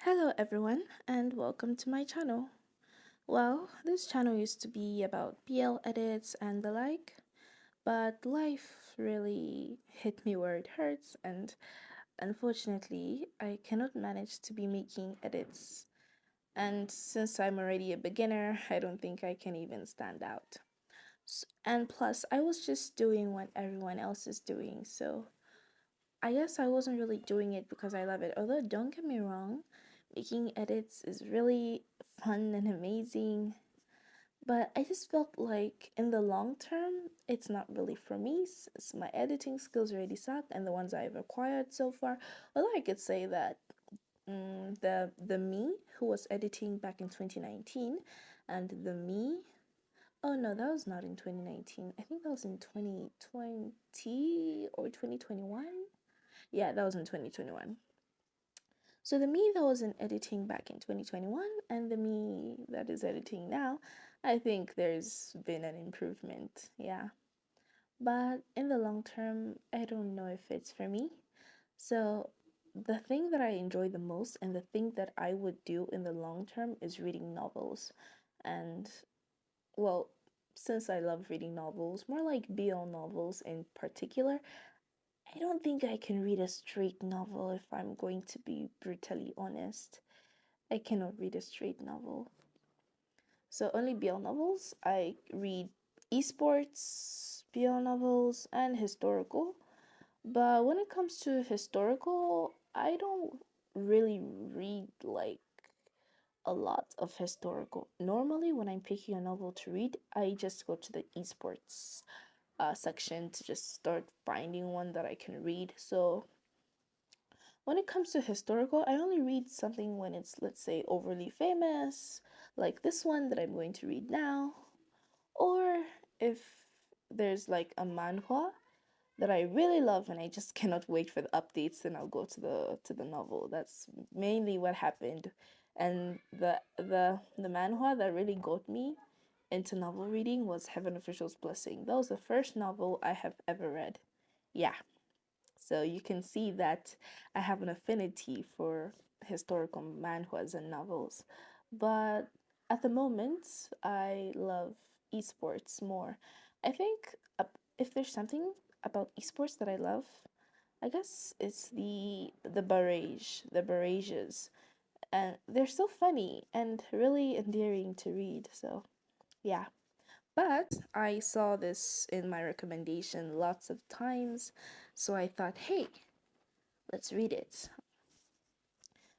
Hello everyone and welcome to my channel. Well, this channel used to be about BL edits and the like, but life really hit me where it hurts and unfortunately I cannot manage to be making edits. And since I'm already a beginner, I don't think I can even stand out. And plus, I was just doing what everyone else is doing, so I guess I wasn't really doing it because I love it. Although, don't get me wrong, making edits is really fun and amazing. But I just felt like in the long term, it's not really for me since my editing skills already suck and the ones I've acquired so far. Although I could say that the me who was editing back in 2019 and the me, oh no, that was not in 2019. I think that was in 2020 or 2021. Yeah, that was in 2021. So the me that was in editing back in 2021 and the me that is editing now, I think there's been an improvement. Yeah. But in the long term, I don't know if it's for me. So the thing that I enjoy the most and the thing that I would do in the long term is reading novels. And well, since I love reading novels, more like BL novels in particular, I don't think I can read a straight novel if I'm going to be brutally honest. I cannot read a straight novel. So only BL novels. I read esports, BL novels, and historical. But when it comes to historical, I don't really read like a lot of historical. Normally, when I'm picking a novel to read, I just go to the esports section to just start finding one that I can read. So when it comes to historical, I only read something when it's, let's say, overly famous, like this one that I'm going to read now, or if there's like a manhwa that I really love and I just cannot wait for the updates, then I'll go to the novel. That's mainly what happened. And the manhwa that really got me into novel reading was Heaven Official's Blessing. That was the first novel I have ever read. Yeah. So you can see that I have an affinity for historical manhwas and novels. But at the moment, I love esports more. I think if there's something about esports that I love, I guess it's the barrages. And they're so funny and really endearing to read. So, yeah. But I saw this in my recommendation lots of times, so I thought, hey, let's read it.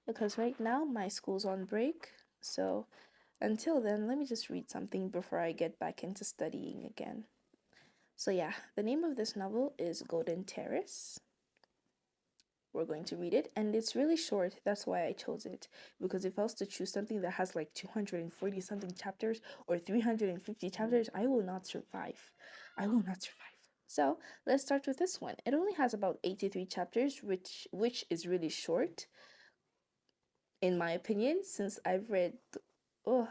Because right now my school's on break, so until then, let me just read something before I get back into studying again. So, yeah, the name of this novel is Golden Terrace. We're going to read it, and it's really short. That's why I chose it. Because if I was to choose something that has like 240 something chapters or 350 chapters, I will not survive. I will not survive. So let's start with this one. It only has about 83 chapters, which is really short, in my opinion, since I've read. Oh,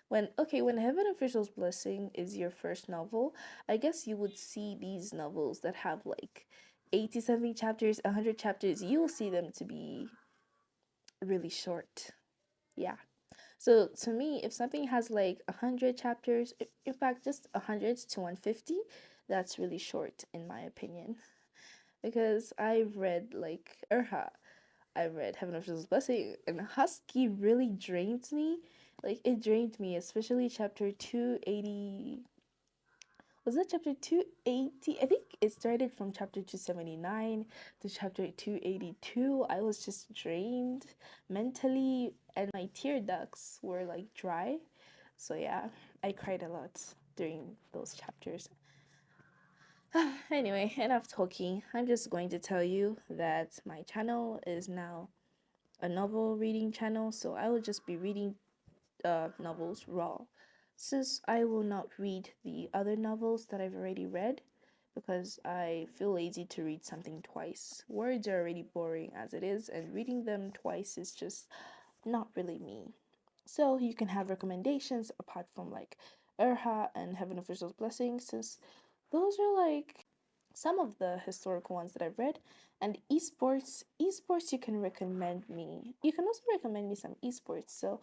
when Heaven Official's Blessing is your first novel, I guess you would see these novels that have like 80 something chapters, 100 chapters, you will see them to be really short. Yeah. So to me, if something has like 100 chapters, in fact, just 100 to 150, that's really short in my opinion. Because I've read like I've read Heaven Official's Blessing, and Husky really drained me. Like, it drained me, especially chapter 280. Was that chapter 280? I think it started from chapter 279 to chapter 282. I was just drained mentally, and my tear ducts were like dry. So, yeah, I cried a lot during those chapters. Anyway, enough talking. I'm just going to tell you that my channel is now a novel reading channel, so I will just be reading novels raw. Since I will not read the other novels that I've already read, because I feel lazy to read something twice. Words are already boring as it is, and reading them twice is just not really me. So you can have recommendations apart from like Erha and Heaven Official's Blessing, since those are like some of the historical ones that I've read. And esports, you can recommend me. You can also recommend me some esports. So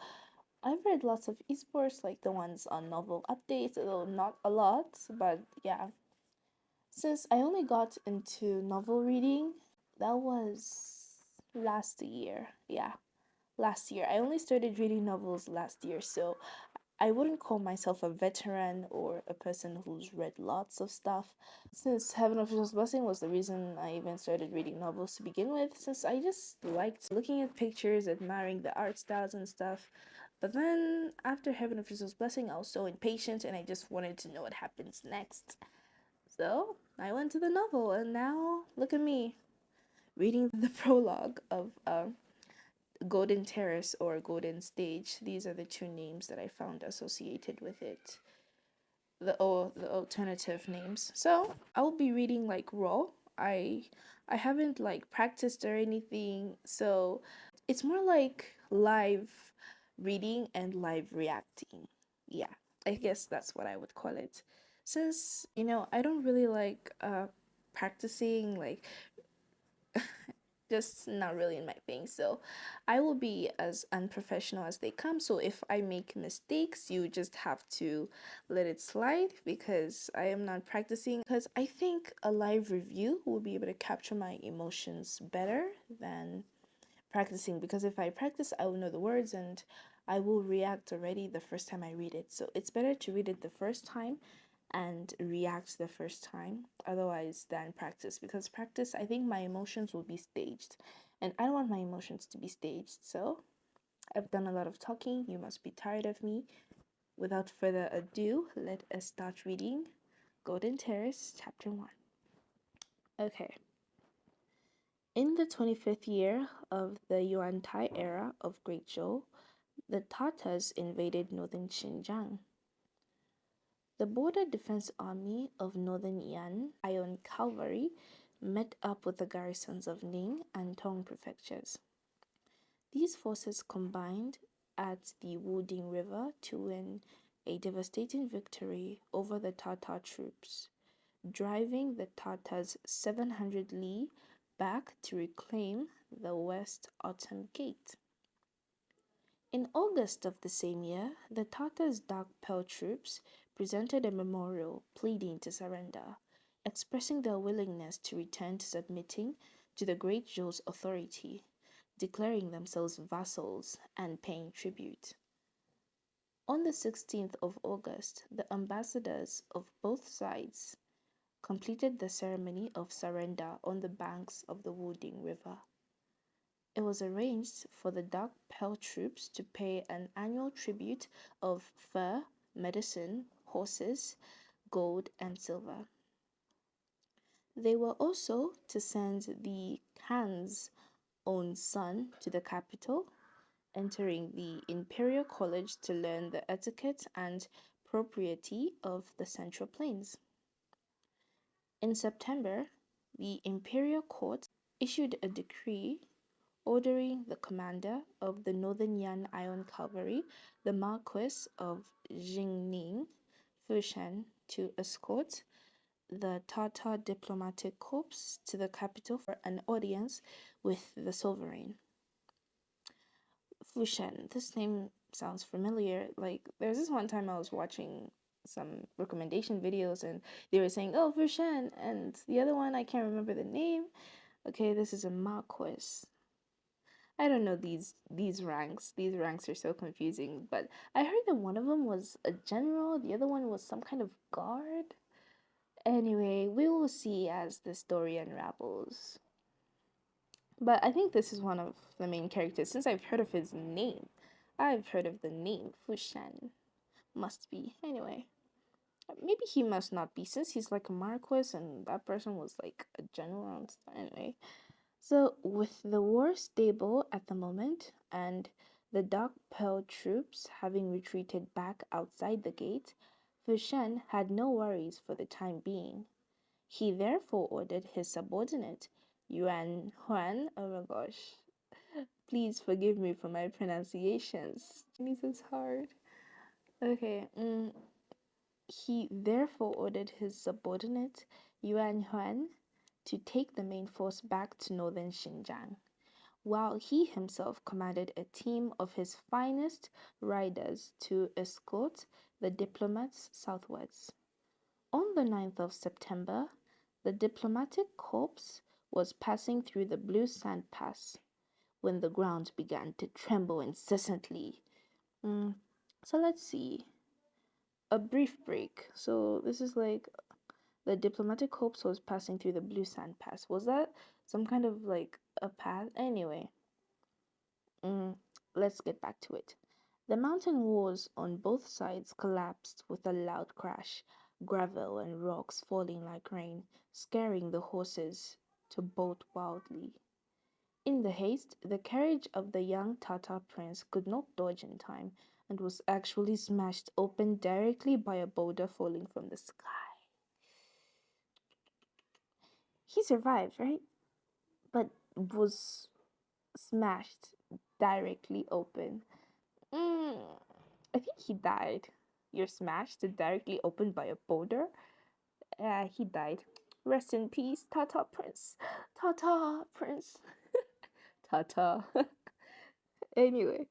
I've read lots of esports, like the ones on novel updates, although not a lot, but yeah. Since I only got into novel reading, that was last year. Yeah, last year. I only started reading novels last year, so I wouldn't call myself a veteran or a person who's read lots of stuff. Since Heaven of Official's Blessing was the reason I even started reading novels to begin with, since I just liked looking at pictures, admiring the art styles and stuff. But then after Heaven of Official's Blessing, I was so impatient and I just wanted to know what happens next. So I went to the novel, and now look at me reading the prologue of Golden Terrace or Golden Stage. These are the two names that I found associated with it. The alternative names. So I will be reading like raw. I I haven't like practiced or anything, so it's more like live reading and live reacting. Yeah, I guess that's what I would call it. Since I don't really like practicing, like just not really in my thing. So I will be as unprofessional as they come. So if I make mistakes, you just have to let it slide because I am not practicing. Because I think a live review will be able to capture my emotions better than practicing. Because if I practice, I will know the words and I will react already the first time I read it. So it's better to read it the first time and react the first time otherwise than practice, because practice, I think my emotions will be staged and I don't want my emotions to be staged. So I've done a lot of talking, you must be tired of me. Without further ado, let us start reading Golden Terrace chapter 1. Okay. In the 25th year of the Yuan-Tai era of Great Zhou, the Tatars invaded northern Xinjiang. The Border Defense Army of Northern Yan Iron Cavalry met up with the garrisons of Ning and Tong prefectures. These forces combined at the Wuding River to win a devastating victory over the Tatar troops, driving the Tatars 700 li back to reclaim the West Autumn Gate. In August of the same year, the Tatars' Dark Pearl troops presented a memorial pleading to surrender, expressing their willingness to return to submitting to the Great Zhou's authority, declaring themselves vassals and paying tribute. On the 16th of August, the ambassadors of both sides completed the ceremony of surrender on the banks of the Wuding River. It was arranged for the Dark Pearl troops to pay an annual tribute of fur, medicine, horses, gold, and silver. They were also to send the Khan's own son to the capital, entering the Imperial College to learn the etiquette and propriety of the Central Plains. In September, the Imperial Court issued a decree ordering the commander of the Northern Yan Iron Cavalry, the Marquis of Jingning, Fushan, to escort the Tatar diplomatic corps to the capital for an audience with the sovereign. Fushan, this name sounds familiar. Like, there's this one time I was watching some recommendation videos and they were saying, oh, Fushan, and the other one, I can't remember the name. Okay, this is a Marquis. I don't know these ranks. These ranks are so confusing. But I heard that one of them was a general, the other one was some kind of guard. Anyway, we will see as the story unravels. But I think this is one of the main characters since I've heard of his name. I've heard of the name Fushan. Must be. Anyway, maybe he must not be since he's like a marquis and that person was like a general and stuff. Anyway, so, with the war stable at the moment and the Dark Pearl troops having retreated back outside the gate, Fushan had no worries for the time being. He therefore ordered his subordinate, Yuan Huan, oh my gosh, please forgive me for my pronunciations. Chinese is hard. Okay, he therefore ordered his subordinate, Yuan Huan, to take the main force back to northern Xinjiang, while he himself commanded a team of his finest riders to escort the diplomats southwards. On the 9th of September, the diplomatic corps was passing through the Blue Sand Pass when the ground began to tremble incessantly. So let's see. A brief break. So this is like the diplomatic corps was passing through the Blue Sand Pass. Was that some kind of like a path? Anyway, let's get back to it. The mountain walls on both sides collapsed with a loud crash, gravel and rocks falling like rain, scaring the horses to bolt wildly. In the haste, the carriage of the young Tartar prince could not dodge in time and was actually smashed open directly by a boulder falling from the sky. He survived, right? But was smashed directly open. I think he died. You're smashed directly open by a boulder? He died. Rest in peace, Tata Prince. Tata Prince. Tata. Anyway,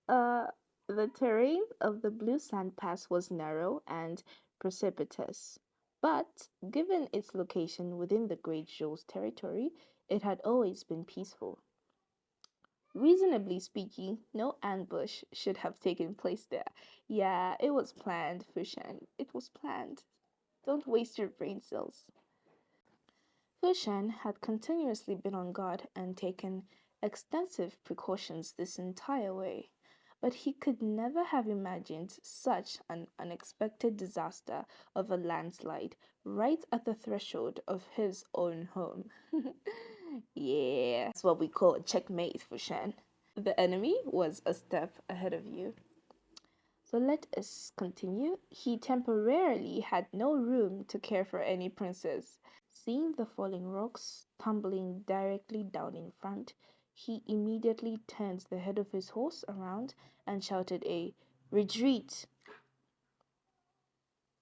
uh, the terrain of the Blue Sand Pass was narrow and precipitous, but given its location within the Great Zhou's territory, it had always been peaceful. Reasonably speaking, no ambush should have taken place there. Yeah, it was planned, Fushan. It was planned. Don't waste your brain cells. Fushan had continuously been on guard and taken extensive precautions this entire way, but he could never have imagined such an unexpected disaster of a landslide right at the threshold of his own home. Yeah, that's what we call a checkmate, Fushan. The enemy was a step ahead of you. So let us continue. He temporarily had no room to care for any princess. Seeing the falling rocks tumbling directly down in front, he immediately turned the head of his horse around and shouted a retreat,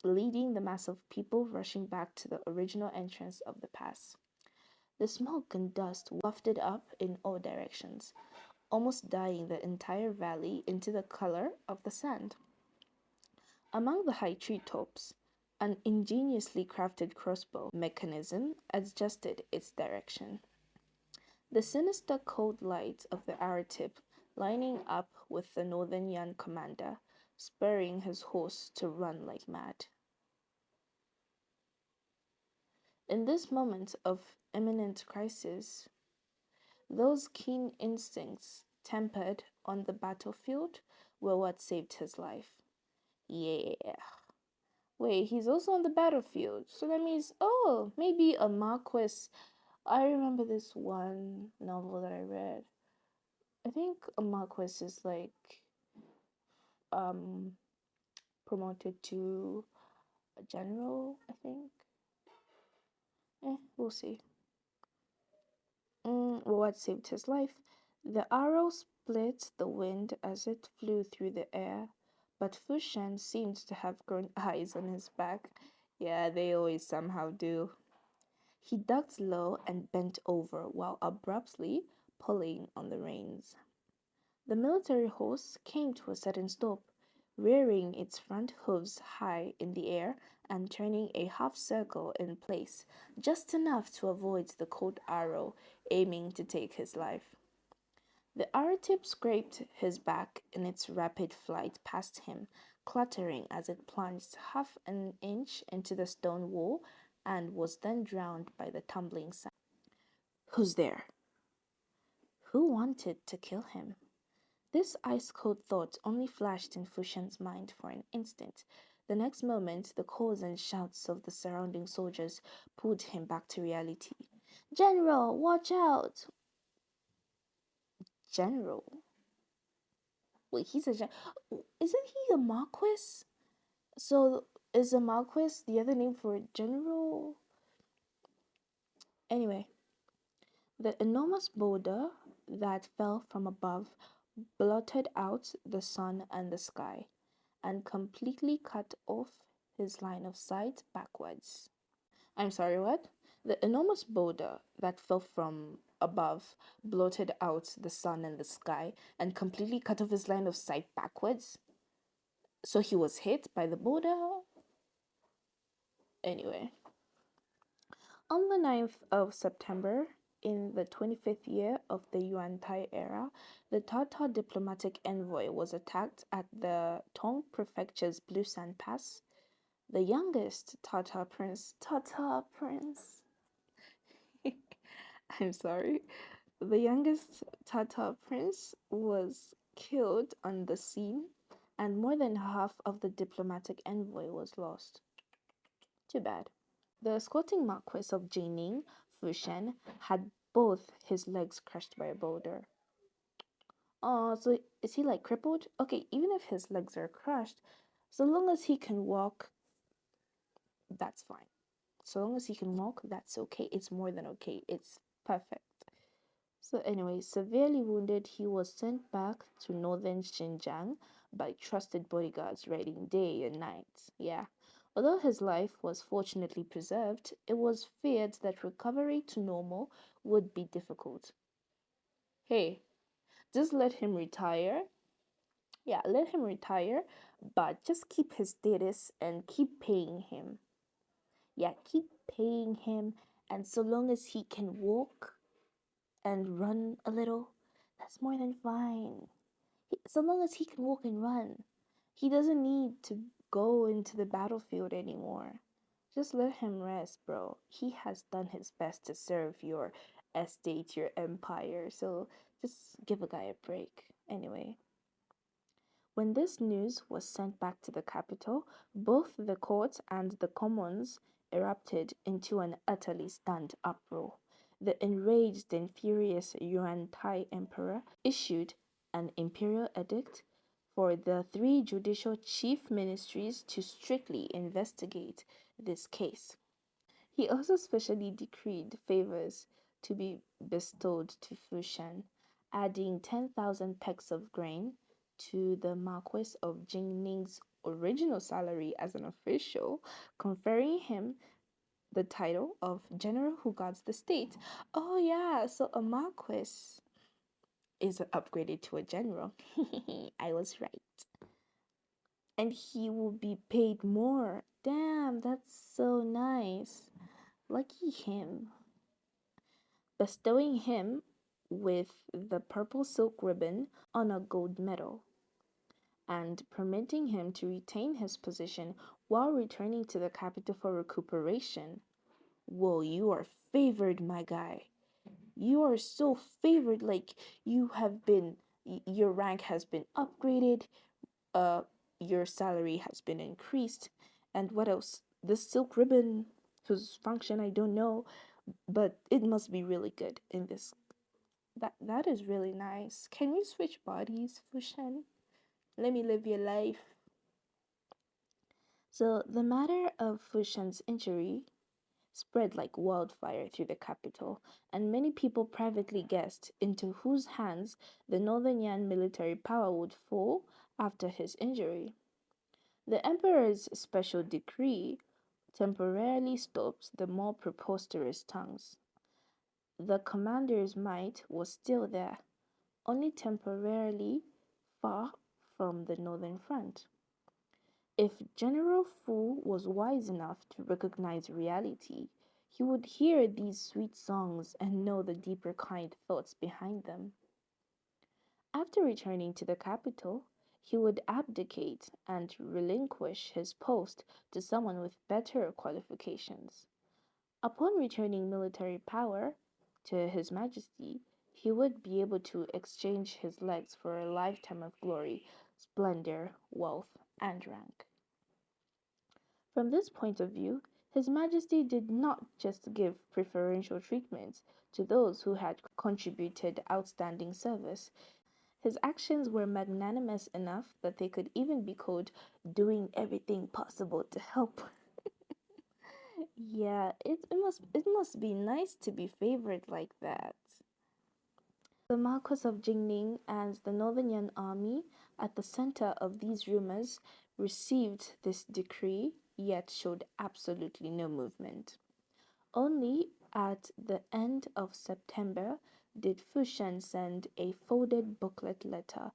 leading the mass of people rushing back to the original entrance of the pass. The smoke and dust wafted up in all directions, almost dyeing the entire valley into the color of the sand. Among the high tree tops, an ingeniously crafted crossbow mechanism adjusted its direction. The sinister cold light of the arrow tip lining up with the northern Yan commander, spurring his horse to run like mad. In this moment of imminent crisis, those keen instincts tempered on the battlefield were what saved his life. Yeah. Wait, he's also on the battlefield. So that means, oh, maybe a Marquis. I remember this one novel that I read. I think a Marquis is like um promoted to a general, I think. We'll see. What saved his life? The arrow split the wind as it flew through the air, but Fushan seemed to have grown eyes on his back. Yeah, they always somehow do. He ducked low and bent over while abruptly pulling on the reins. The military horse came to a sudden stop, rearing its front hooves high in the air and turning a half circle in place, just enough to avoid the cold arrow aiming to take his life. The arrow tip scraped his back in its rapid flight past him, clattering as it plunged half an inch into the stone wall and was then drowned by the tumbling sand. Who's there? Who wanted to kill him? This ice-cold thought only flashed in Fushan's mind for an instant. The next moment, the calls and shouts of the surrounding soldiers pulled him back to reality. General, watch out! General? Wait, he's a general. Isn't he a Marquis? So, is a Marquis the other name for a general? Anyway, the enormous boulder that fell from above blotted out the sun and the sky, and completely cut off his line of sight backwards. I'm sorry, what? The enormous boulder that fell from above blotted out the sun and the sky and completely cut off his line of sight backwards. So he was hit by the boulder. Anyway, on the 9th of September, in the 25th year of the Yuan-Tai era, the Tatar diplomatic envoy was attacked at the Tong Prefecture's Blue Sand Pass. The youngest Tatar prince, I'm sorry, the youngest Tatar prince was killed on the scene, and more than half of the diplomatic envoy was lost. Too bad. The escorting Marquis of Jining, Fushen, had both his legs crushed by a boulder. Oh, so is he like crippled? Okay, even if his legs are crushed, so long as he can walk, that's fine. So long as he can walk, that's okay. It's more than okay. It's perfect. So, anyway, severely wounded, he was sent back to northern Xinjiang by trusted bodyguards riding day and night. Yeah. Although his life was fortunately preserved, it was feared that recovery to normal would be difficult. Hey, just let him retire. Yeah, let him retire, but just keep his status and keep paying him. Yeah, keep paying him, and so long as he can walk and run a little, that's more than fine. So long as he can walk and run, he doesn't need to go into the battlefield anymore. Just let him rest, bro. He has done his best to serve your estate, your empire, so just give a guy a break. Anyway, when this news was sent back to the capital, both the court and the commons erupted into an utterly stunned uproar. The enraged and furious Yuan Tai emperor issued an imperial edict for the three judicial chief ministries to strictly investigate this case. He also specially decreed favors to be bestowed to Fushan, adding 10,000 pecks of grain to the Marquis of Jingning's original salary as an official, conferring him the title of General who guards the state. Oh, yeah, so a Marquis is upgraded to a general. I was right. And he will be paid more. Damn, that's so nice. Lucky him. Bestowing him with the purple silk ribbon on a gold medal, and permitting him to retain his position while returning to the capital for recuperation. Whoa, you are favored, my guy. You are so favored, like you have been, your rank has been upgraded, uh, your salary has been increased, and what else? The silk ribbon, whose function I don't know, but it must be really good in this. That is really nice. Can we switch bodies, Fushen? Let me live your life. So the matter of Fushen's injury spread like wildfire through the capital, and many people privately guessed into whose hands the Northern Yan military power would fall after his injury. The emperor's special decree temporarily stopped the more preposterous tongues. The commander's might was still there, only temporarily far from the northern front. If General Fu was wise enough to recognize reality, he would hear these sweet songs and know the deeper kind thoughts behind them. After returning to the capital, he would abdicate and relinquish his post to someone with better qualifications. Upon returning military power to His Majesty, he would be able to exchange his legs for a lifetime of glory, splendor, wealth, and rank. From this point of view, His Majesty did not just give preferential treatment to those who had contributed outstanding service. His actions were magnanimous enough that they could even be called doing everything possible to help. Yeah, it must be nice to be favored like that. The Marquis of Jingning and the Northern Yan army, at the center of these rumors, received this decree, yet showed absolutely no movement. Only at the end of September did Fushan send a folded booklet letter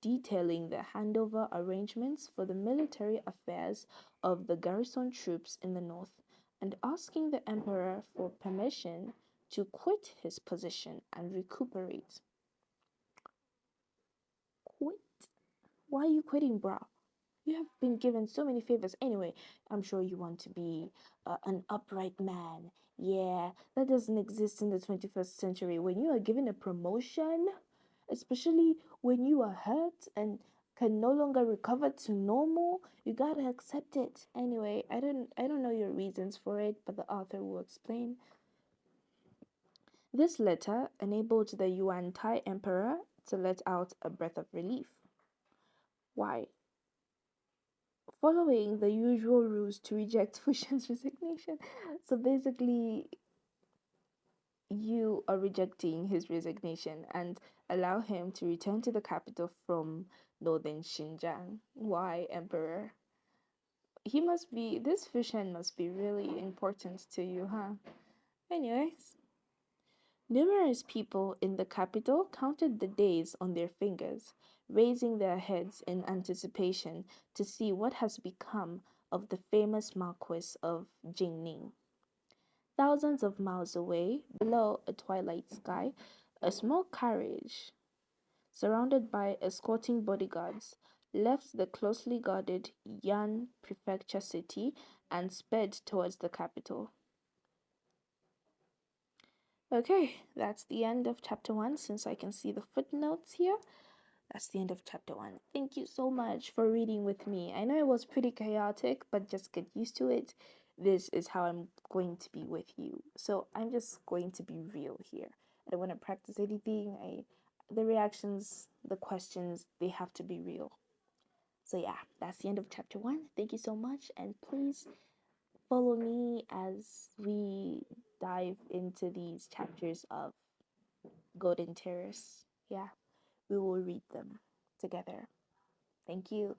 detailing the handover arrangements for the military affairs of the garrison troops in the north and asking the emperor for permission to quit his position and recuperate. Quit? Why are you quitting, bro? You have been given so many favors. Anyway, I'm sure you want to be an upright man. Yeah, that doesn't exist in the 21st century. When you are given a promotion, especially when you are hurt and can no longer recover to normal, you gotta accept it. Anyway, I don't know your reasons for it, but the author will explain. This letter enabled the Yuan Tai emperor to let out a breath of relief. Why? Following the usual rules to reject Fushan's resignation. So basically, you are rejecting his resignation and allow him to return to the capital from northern Xinjiang. Why, Emperor? This Fushan must be really important to you, huh? Anyways, numerous people in the capital counted the days on their fingers, raising their heads in anticipation to see what has become of the famous Marquis of Jingning. Thousands of miles away, below a twilight sky, a small carriage, surrounded by escorting bodyguards, left the closely guarded Yan prefecture city and sped towards the capital. Okay, that's the end of chapter 1 since I can see the footnotes here. That's the end of chapter 1. Thank you so much for reading with me. I know it was pretty chaotic, but just get used to it. This is how I'm going to be with you. So I'm just going to be real here. I don't want to practice anything. The reactions, the questions, they have to be real. So yeah, that's the end of chapter 1. Thank you so much, and please follow me as we dive into these chapters of Golden Terrace. Yeah, we will read them together. Thank you.